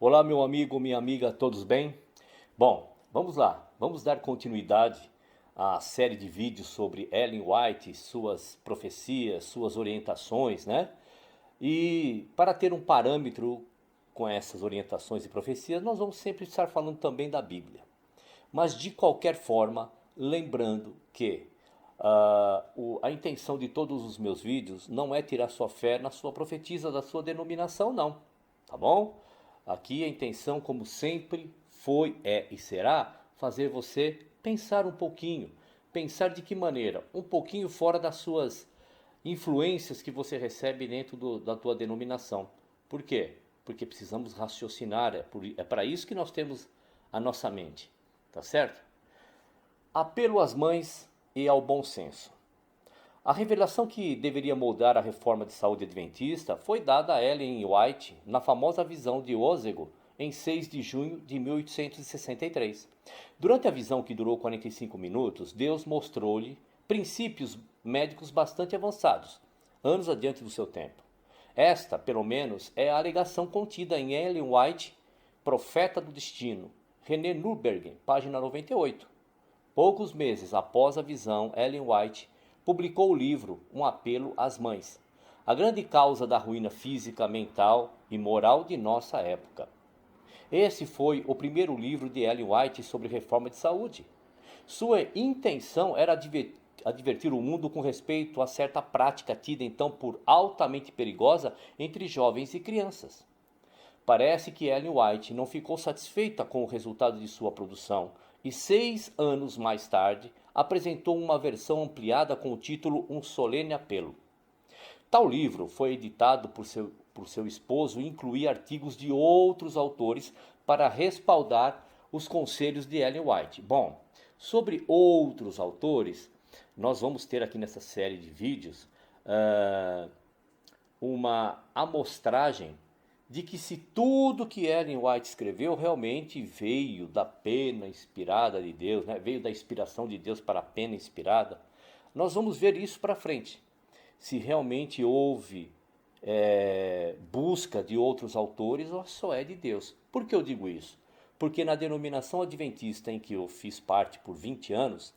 Olá, meu amigo, minha amiga, todos bem? Bom, vamos lá, vamos dar continuidade à série de vídeos sobre Ellen White, suas profecias, suas orientações, né? E para ter um parâmetro com essas orientações e profecias, nós vamos sempre estar falando também da Bíblia. Mas de qualquer forma, lembrando que a intenção de todos os meus vídeos não é tirar sua fé na sua profetisa da sua denominação, não. Tá bom? Aqui a intenção, como sempre, foi, é e será fazer você pensar um pouquinho. Pensar de que maneira? Um pouquinho fora das suas influências que você recebe dentro da tua denominação. Por quê? Porque precisamos raciocinar, é para isso que nós temos a nossa mente. Tá certo? Apelo às mães e ao bom senso. A revelação que deveria moldar a reforma de saúde adventista foi dada a Ellen White na famosa visão de Ozego em 6 de junho de 1863. Durante a visão, que durou 45 minutos, Deus mostrou-lhe princípios médicos bastante avançados, anos adiante do seu tempo. Esta, pelo menos, é a alegação contida em Ellen White, Profeta do Destino, René Nürberg, página 98. Poucos meses após a visão, Ellen White publicou o livro Um Apelo às Mães, a grande causa da ruína física, mental e moral de nossa época. Esse foi o primeiro livro de Ellen White sobre reforma de saúde. Sua intenção era advertir o mundo com respeito a certa prática tida então por altamente perigosa entre jovens e crianças. Parece que Ellen White não ficou satisfeita com o resultado de sua produção e 6 anos mais tarde apresentou uma versão ampliada com o título Um Solene Apelo. Tal livro foi editado por seu esposo e incluía artigos de outros autores para respaldar os conselhos de Ellen White. Bom, sobre outros autores, nós vamos ter aqui nessa série de vídeos uma amostragem de que se tudo que Ellen White escreveu realmente veio da pena inspirada de Deus, né? Veio da inspiração de Deus para a pena inspirada, nós vamos ver isso para frente. Se realmente houve busca de outros autores ou só é de Deus. Por que eu digo isso? Porque na denominação adventista em que eu fiz parte por 20 anos,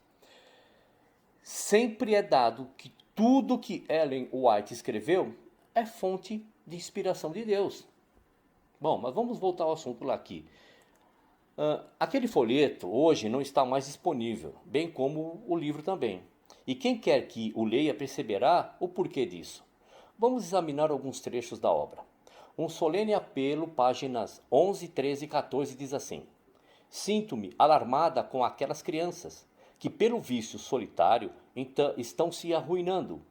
sempre é dado que tudo que Ellen White escreveu é fonte de inspiração de Deus. Bom, mas vamos voltar ao assunto lá aqui. Aquele folheto hoje não está mais disponível, bem como o livro também. E quem quer que o leia perceberá o porquê disso. Vamos examinar alguns trechos da obra. Um solene apelo, páginas 11, 13 e 14 diz assim: Sinto-me alarmada com aquelas crianças que pelo vício solitário estão se arruinando.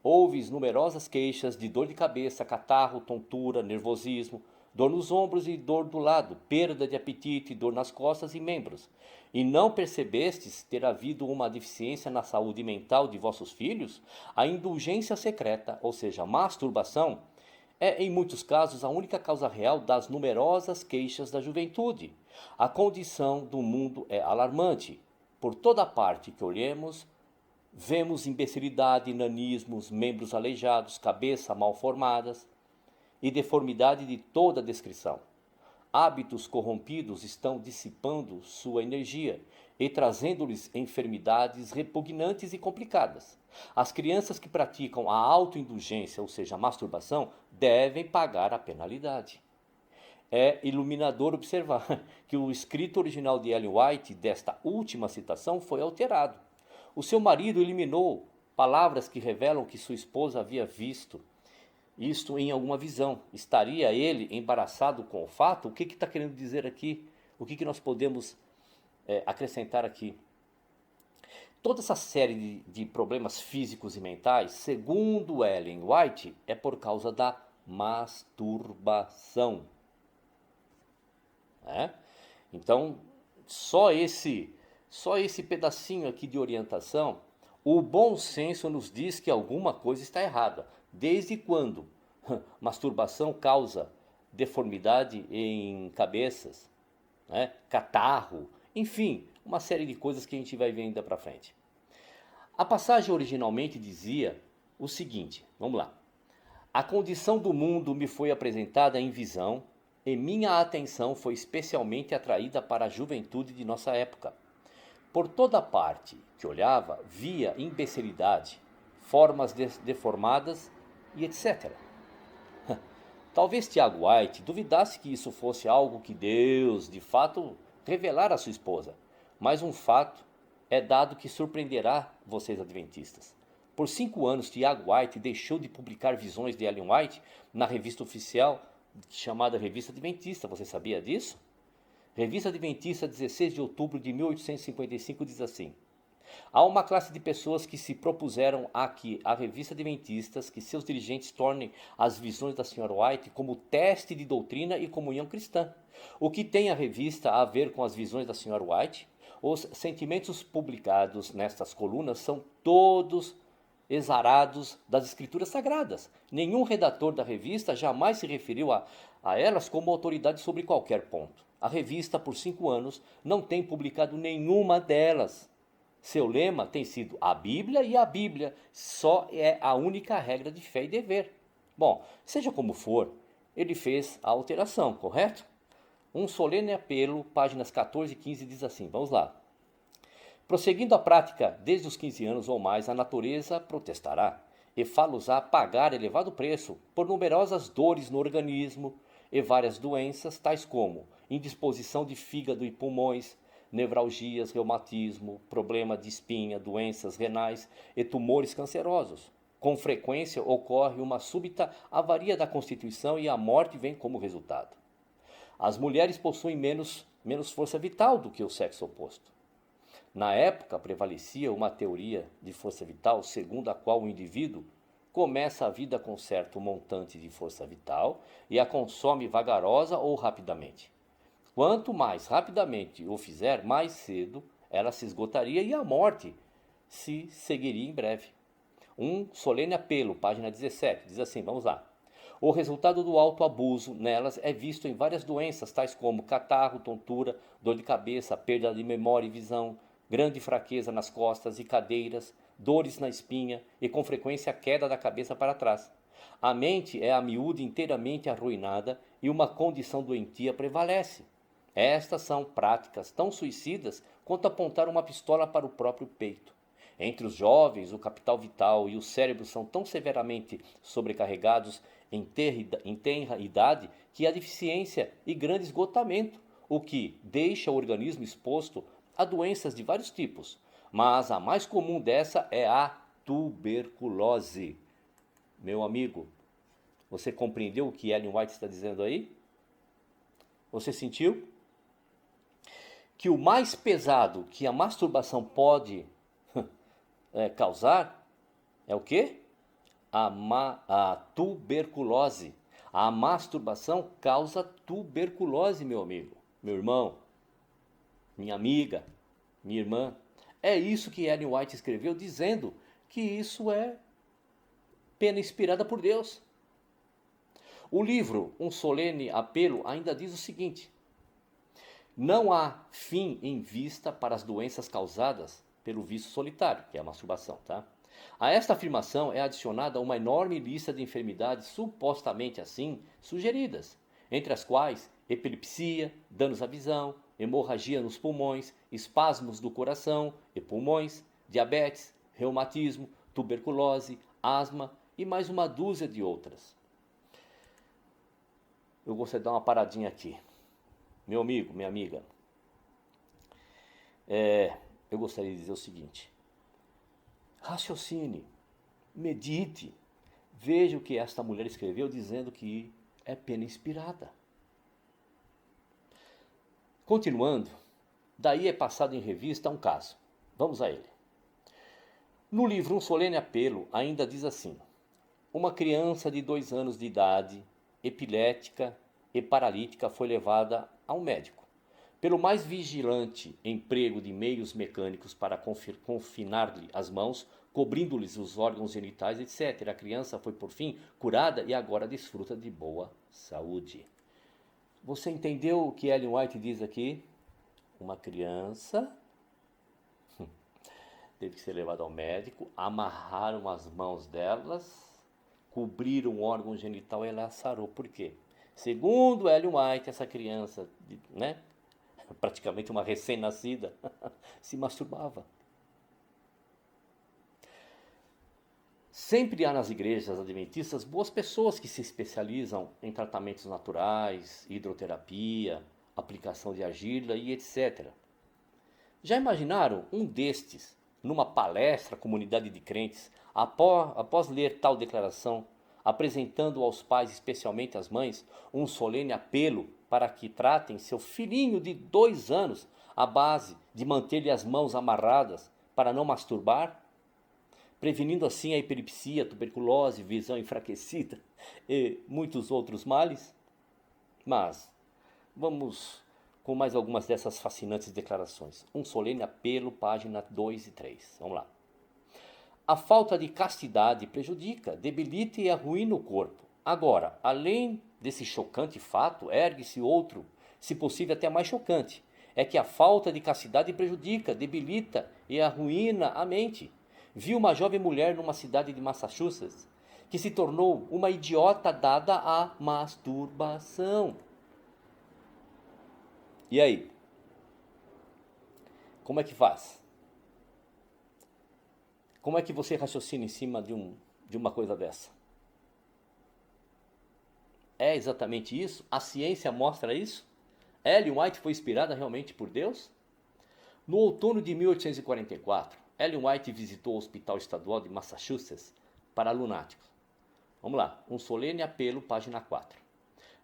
Ouves numerosas queixas de dor de cabeça, catarro, tontura, nervosismo, dor nos ombros e dor do lado, perda de apetite, dor nas costas e membros. E não percebestes ter havido uma deficiência na saúde mental de vossos filhos? A indulgência secreta, ou seja, a masturbação, é em muitos casos a única causa real das numerosas queixas da juventude. A condição do mundo é alarmante. Por toda parte que olhemos, vemos imbecilidade, nanismos, membros aleijados, cabeça mal formadas e deformidade de toda descrição. Hábitos corrompidos estão dissipando sua energia e trazendo-lhes enfermidades repugnantes e complicadas. As crianças que praticam a autoindulgência, ou seja, a masturbação, devem pagar a penalidade. É iluminador observar que o escrito original de Ellen White, desta última citação, foi alterado. O seu marido eliminou palavras que revelam que sua esposa havia visto isto em alguma visão. Estaria ele embaraçado com o fato? O que está querendo dizer aqui? O que nós podemos acrescentar aqui? Toda essa série de problemas físicos e mentais, segundo Ellen White, é por causa da masturbação. Então, só esse pedacinho aqui de orientação, o bom senso nos diz que alguma coisa está errada. Desde quando masturbação causa deformidade em cabeças, catarro, enfim, uma série de coisas que a gente vai ver ainda para frente. A passagem originalmente dizia o seguinte, vamos lá. A condição do mundo me foi apresentada em visão e minha atenção foi especialmente atraída para a juventude de nossa época. Por toda parte que olhava, via imbecilidade, formas deformadas e etc. Talvez Tiago White duvidasse que isso fosse algo que Deus, de fato, revelara à sua esposa, mas um fato é dado que surpreenderá vocês adventistas. Por 5 anos, Tiago White deixou de publicar visões de Ellen White na revista oficial chamada Revista Adventista. Você sabia disso? Revista Adventista, 16 de outubro de 1855, diz assim: há uma classe de pessoas que se propuseram aqui a revista Adventistas que seus dirigentes tornem as visões da Sra. White como teste de doutrina e comunhão cristã. O que tem a revista a ver com as visões da Sra. White? Os sentimentos publicados nestas colunas são todos exarados das escrituras sagradas. Nenhum redator da revista jamais se referiu a elas como autoridade sobre qualquer ponto. A revista, por 5 anos, não tem publicado nenhuma delas. Seu lema tem sido a Bíblia e a Bíblia só é a única regra de fé e dever. Bom, seja como for, ele fez a alteração, correto? Um solene apelo, páginas 14 e 15, diz assim, vamos lá. Prosseguindo a prática desde os 15 anos ou mais, a natureza protestará e fá-los-á pagar elevado preço por numerosas dores no organismo e várias doenças, tais como indisposição de fígado e pulmões, nevralgias, reumatismo, problema de espinha, doenças renais e tumores cancerosos. Com frequência ocorre uma súbita avaria da constituição e a morte vem como resultado. As mulheres possuem menos força vital do que o sexo oposto. Na época prevalecia uma teoria de força vital segundo a qual o indivíduo começa a vida com certo montante de força vital e a consome vagarosa ou rapidamente. Quanto mais rapidamente o fizer, mais cedo ela se esgotaria e a morte se seguiria em breve. Um solene apelo, página 17, diz assim, vamos lá. O resultado do alto abuso nelas é visto em várias doenças, tais como catarro, tontura, dor de cabeça, perda de memória e visão, grande fraqueza nas costas e cadeiras, dores na espinha e com frequência a queda da cabeça para trás. A mente é a miúde inteiramente arruinada e uma condição doentia prevalece. Estas são práticas tão suicidas quanto apontar uma pistola para o próprio peito. Entre os jovens, o capital vital e o cérebro são tão severamente sobrecarregados em tenra idade que há deficiência e grande esgotamento, o que deixa o organismo exposto a doenças de vários tipos. Mas a mais comum dessa é a tuberculose. Meu amigo, você compreendeu o que Ellen White está dizendo aí? Você sentiu? Que o mais pesado que a masturbação pode causar é o quê? A tuberculose. A masturbação causa tuberculose, meu amigo, meu irmão, minha amiga, minha irmã. É isso que Ellen White escreveu, dizendo que isso é pena inspirada por Deus. O livro Um Solene Apelo ainda diz o seguinte: não há fim em vista para as doenças causadas pelo vício solitário, que é a masturbação, tá? A esta afirmação é adicionada uma enorme lista de enfermidades supostamente assim sugeridas, entre as quais epilepsia, danos à visão, hemorragia nos pulmões, espasmos do coração e pulmões, diabetes, reumatismo, tuberculose, asma e mais uma dúzia de outras. Eu gostaria de dar uma paradinha aqui. Meu amigo, minha amiga, eu gostaria de dizer o seguinte: raciocine, medite, veja o que esta mulher escreveu dizendo que é pena inspirada. Continuando, daí é passado em revista um caso. Vamos a ele. No livro Um Solene Apelo ainda diz assim: uma criança de 2 anos de idade, epilética e paralítica, foi levada ao médico. Pelo mais vigilante emprego de meios mecânicos para confinar-lhe as mãos, cobrindo-lhes os órgãos genitais, etc. A criança foi por fim curada e agora desfruta de boa saúde. Você entendeu o que Ellen White diz aqui? Uma criança teve que ser levada ao médico, amarraram as mãos delas, cobriram o órgão genital e ela sarou. Por quê? Segundo Ellen White, essa criança, né, praticamente uma recém-nascida, se masturbava. Sempre há nas igrejas adventistas boas pessoas que se especializam em tratamentos naturais, hidroterapia, aplicação de argila e etc. Já imaginaram um destes, numa palestra à comunidade de crentes, após ler tal declaração, apresentando aos pais, especialmente às mães, um solene apelo para que tratem seu filhinho de 2 anos à base de manter-lhe as mãos amarradas para não masturbar, prevenindo assim a epilepsia, tuberculose, visão enfraquecida e muitos outros males? Mas vamos com mais algumas dessas fascinantes declarações. Um solene apelo, página 2 e 3. Vamos lá. A falta de castidade prejudica, debilita e arruína o corpo. Agora, além desse chocante fato, ergue-se outro, se possível até mais chocante. É que a falta de castidade prejudica, debilita e arruína a mente. Vi uma jovem mulher numa cidade de Massachusetts que se tornou uma idiota dada à masturbação. E aí? Como é que faz? Como é que você raciocina em cima de uma coisa dessa? É exatamente isso? A ciência mostra isso? Ellen White foi inspirada realmente por Deus? No outono de 1844, Ellen White visitou o Hospital Estadual de Massachusetts para lunáticos. Vamos lá, um solene apelo, página 4.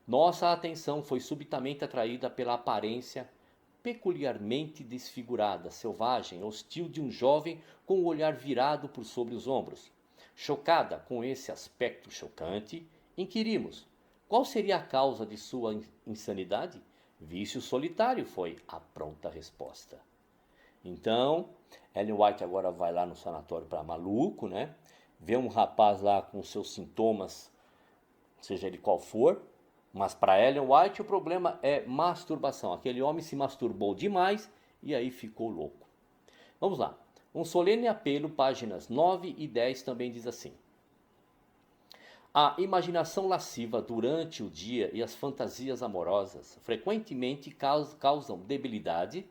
Nossa atenção foi subitamente atraída pela aparência peculiarmente desfigurada, selvagem, hostil de um jovem com o olhar virado por sobre os ombros. Chocada com esse aspecto chocante, inquirimos: qual seria a causa de sua insanidade? Vício solitário, foi a pronta resposta. Então, Ellen White agora vai lá no sanatório para maluco, né? Vê um rapaz lá com seus sintomas, seja ele qual for, mas para Ellen White o problema é masturbação. Aquele homem se masturbou demais e aí ficou louco. Vamos lá. Um solene apelo, páginas 9 e 10 também diz assim: a imaginação lasciva durante o dia e as fantasias amorosas frequentemente causam debilidade,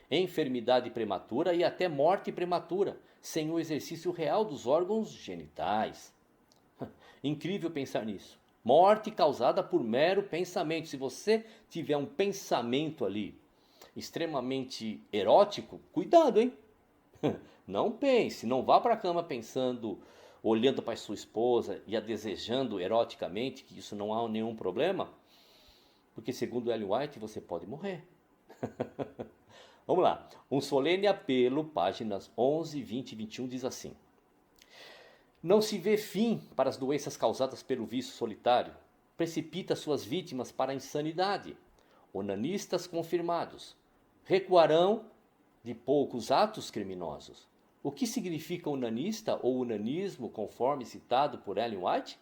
enfermidade prematura e até morte prematura, sem o exercício real dos órgãos genitais. Incrível pensar nisso. Morte causada por mero pensamento. Se você tiver um pensamento ali extremamente erótico, cuidado, hein? Não pense, não vá para a cama pensando, olhando para sua esposa e a desejando eroticamente, que isso não há nenhum problema, porque segundo Ellen White você pode morrer. Vamos lá. Um solene apelo, páginas 11, 20 e 21 diz assim: não se vê fim para as doenças causadas pelo vício solitário. Precipita suas vítimas para a insanidade. Onanistas confirmados recuarão de poucos atos criminosos. O que significa onanista ou onanismo, conforme citado por Ellen White?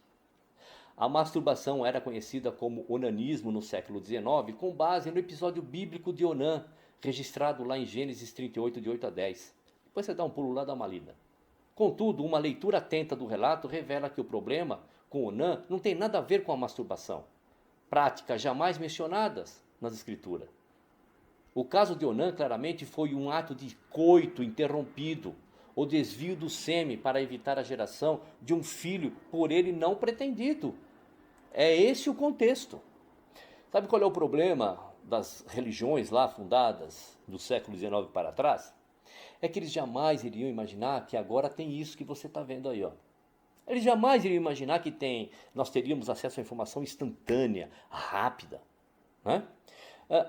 A masturbação era conhecida como onanismo no século XIX, com base no episódio bíblico de Onã, registrado lá em Gênesis 38, de 8 a 10. Depois você dá um pulo lá, dá uma lida. Contudo, uma leitura atenta do relato revela que o problema com Onã não tem nada a ver com a masturbação, práticas jamais mencionadas nas escrituras. O caso de Onã claramente foi um ato de coito interrompido, o desvio do sêmen para evitar a geração de um filho por ele não pretendido. É esse o contexto. Sabe qual é o problema das religiões lá fundadas do século XIX para trás? É que eles jamais iriam imaginar que agora tem isso que você está vendo aí, ó. Eles jamais iriam imaginar que nós teríamos acesso à informação instantânea, rápida, né?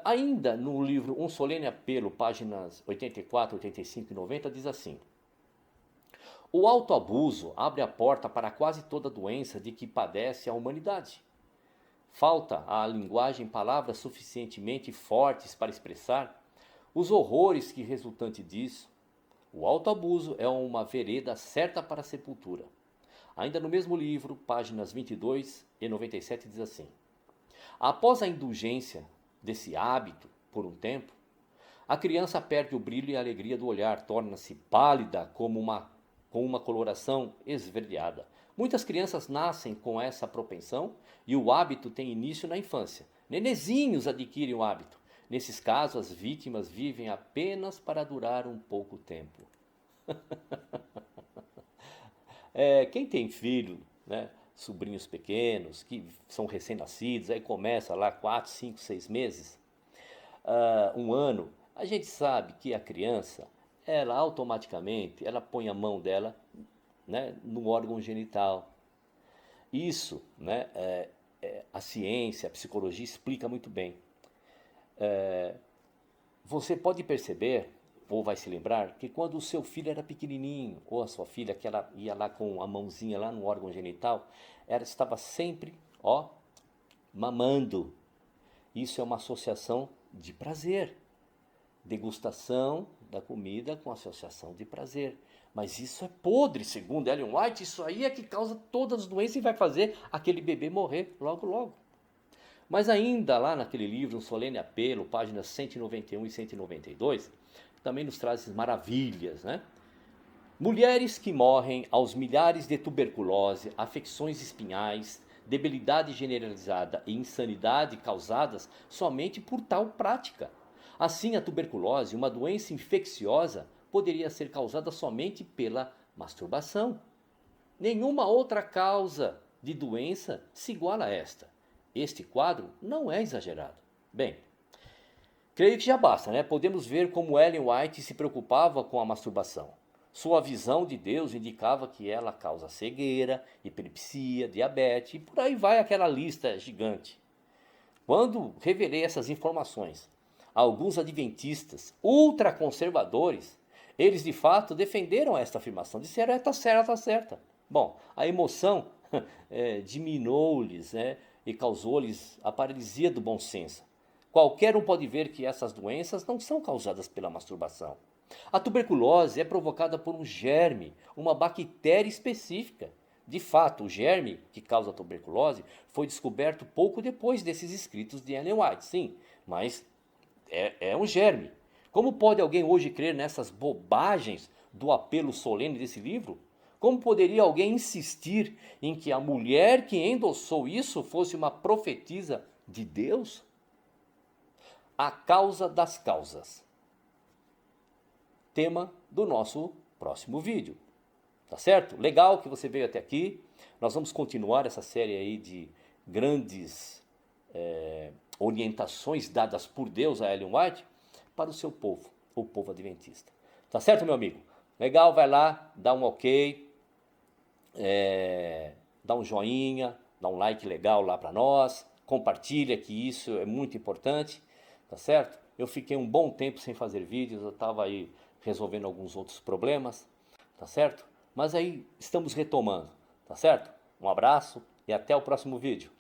Ainda no livro Um Solene Apelo, páginas 84, 85 e 90, diz assim: o autoabuso abre a porta para quase toda doença de que padece a humanidade. Falta à linguagem palavras suficientemente fortes para expressar os horrores que resultante disso. O autoabuso é uma vereda certa para a sepultura. Ainda no mesmo livro, páginas 22 e 97, diz assim: após a indulgência desse hábito por um tempo, a criança perde o brilho e a alegria do olhar, torna-se pálida como uma com uma coloração esverdeada. Muitas crianças nascem com essa propensão e o hábito tem início na infância. Nenezinhos adquirem o hábito. Nesses casos, as vítimas vivem apenas para durar um pouco tempo. Quem tem filho, né, sobrinhos pequenos, que são recém-nascidos, aí começa lá 4, 5, 6 meses, um ano, a gente sabe que a criança, ela automaticamente, ela põe a mão dela, né, no órgão genital. Isso, né, a ciência, a psicologia explica muito bem. Você pode perceber, ou vai se lembrar, que quando o seu filho era pequenininho, ou a sua filha, que ela ia lá com a mãozinha lá no órgão genital, ela estava sempre, ó, mamando. Isso é uma associação de prazer. Degustação da comida com associação de prazer. Mas isso é podre, segundo Ellen White, isso aí é que causa todas as doenças e vai fazer aquele bebê morrer logo, logo. Mas ainda lá naquele livro, Um Solene Apelo, páginas 191 e 192, também nos traz maravilhas, né? Mulheres que morrem aos milhares de tuberculose, afecções espinhais, debilidade generalizada e insanidade causadas somente por tal prática. Assim, a tuberculose, uma doença infecciosa, poderia ser causada somente pela masturbação. Nenhuma outra causa de doença se iguala a esta. Este quadro não é exagerado. Bem, creio que já basta, né? Podemos ver como Ellen White se preocupava com a masturbação. Sua visão de Deus indicava que ela causa cegueira, epilepsia, diabetes e por aí vai aquela lista gigante. Quando revelei essas informações a alguns adventistas ultraconservadores, eles de fato defenderam esta afirmação, disseram, está certa, está certa. Bom, a emoção diminuiu-lhes, né, e causou-lhes a paralisia do bom senso. Qualquer um pode ver que essas doenças não são causadas pela masturbação. A tuberculose é provocada por um germe, uma bactéria específica. De fato, o germe que causa a tuberculose foi descoberto pouco depois desses escritos de Ellen White, sim, mas é um germe. Como pode alguém hoje crer nessas bobagens do apelo solene desse livro? Como poderia alguém insistir em que a mulher que endossou isso fosse uma profetisa de Deus? A causa das causas. Tema do nosso próximo vídeo. Tá certo? Legal que você veio até aqui. Nós vamos continuar essa série aí de grandes orientações dadas por Deus a Ellen White para o seu povo, o povo adventista. Tá certo, meu amigo? Legal, vai lá, dá um ok, dá um joinha, dá um like legal lá para nós, compartilha que isso é muito importante, tá certo? Eu fiquei um bom tempo sem fazer vídeos, eu estava aí resolvendo alguns outros problemas, tá certo? Mas aí estamos retomando, tá certo? Um abraço e até o próximo vídeo.